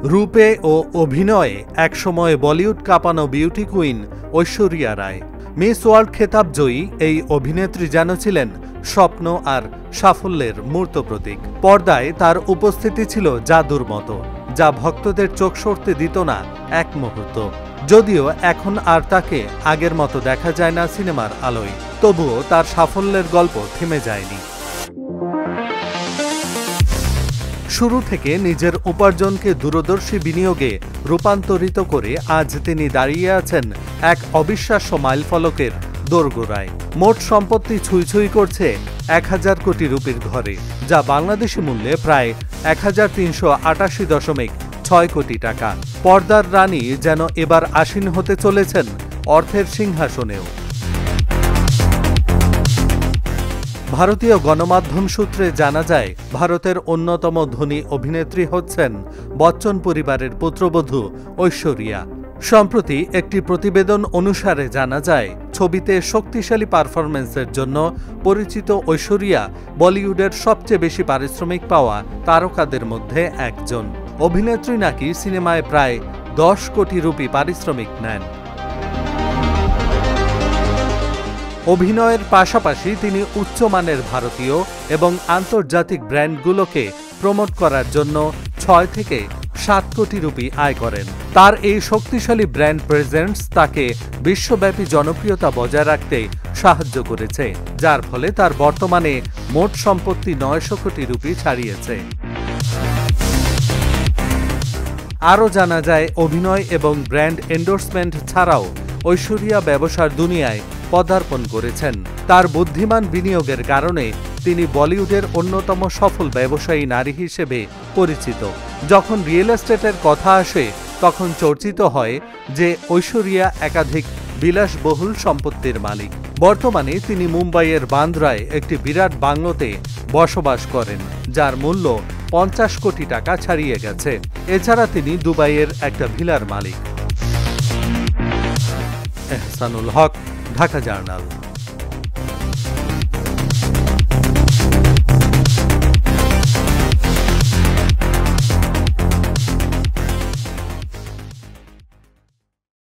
রূপে ও অভিনয়ে একসময় বলিউড কাঁপানো beauty queen Aishwarya Rai. Miss world খেতাব জয়ী এই অভিনেত্রী যেন ছিলেন স্বপ্ন আর সাফল্যের মূর্ত প্রতীক। পর্দায় তার উপস্থিতি ছিল জাদুর মতো, যা ভক্তদের চোখ সরতে দিত না এক মুহূর্ত। যদিও এখন আর তাকে আগের মতো দেখা যায় না সিনেমার আলোয়, তবুও তার সাফল্যের গল্প থেমে যায়নি। শুরু থেকে নিজের উপার্জনকে দূরদর্শী বিনিয়োগে রূপান্তরিত করে আজ তিনি দাঁড়িয়ে আছেন এক অবিশ্বাস্য মাইলফলকের দোরগোড়ায়। মোট সম্পত্তি ছুঁই ছুঁই করছে 1000 কোটি রুপির ঘরে, যা বাংলাদেশি মূল্যে প্রায় 1388.6 কোটি টাকা। পর্দার রানী যেন এবার আসীন হতে চলেছেন অর্থের সিংহাসনেও। ভারতীয় গণমাধ্যম সূত্রে জানা যায়, ভারতের অন্যতম ধনী অভিনেত্রী হচ্ছেন বচ্চন পরিবারের পুত্রবধূ ঐশ্বরিয়া। সম্প্রতি একটি প্রতিবেদন অনুসারে জানা যায়, ছবিতে শক্তিশালী পারফরম্যান্সের জন্য পরিচিত ঐশ্বরিয়া বলিউডের সবচেয়ে বেশি পারিশ্রমিক পাওয়া তারকাদের মধ্যে একজন। অভিনেত্রী নাকি সিনেমায় প্রায় 10 কোটি রুপি পারিশ্রমিক নেন। অভিনয়ের পাশাপাশি তিনি উচ্চমানের ভারতীয় এবং আন্তর্জাতিক ব্র্যান্ডগুলোকে প্রমোট করার জন্য 6 থেকে 7 কোটি রুপি আয় করেন। তার এই শক্তিশালী ব্র্যান্ড প্রেজেন্স তাকে বিশ্বব্যাপী জনপ্রিয়তা বজায় রাখতে সাহায্য করেছে, যার ফলে তার বর্তমানে মোট সম্পত্তি 900 কোটি রুপি ছাড়িয়েছে। আরও জানা যায়, অভিনয় এবং ব্র্যান্ড এন্ডোর্সমেন্ট ছাড়াও ঐশ্বরিয়া ব্যবসার দুনিয়ায় পদার্পণ করেছেন। তার বুদ্ধিমান বিনিয়োগের কারণে তিনি বলিউডের অন্যতম সফল ব্যবসায়ী নারী হিসেবে পরিচিত। যখন রিয়েল এস্টেটের কথা আসে, তখন চর্চিত হয় যে ঐশ্বরিয়া একাধিক বিলাসবহুল সম্পত্তির মালিক। বর্তমানে তিনি মুম্বাইয়ের বান্দ্রায় একটি বিরাট বাংলোতে বসবাস করেন, যার মূল্য 50 কোটি টাকা ছাড়িয়ে গেছে। এছাড়া তিনি দুবাইয়ের একটা ভিলার মালিক। এহসানুল হক, ঢাকা জার্নাল।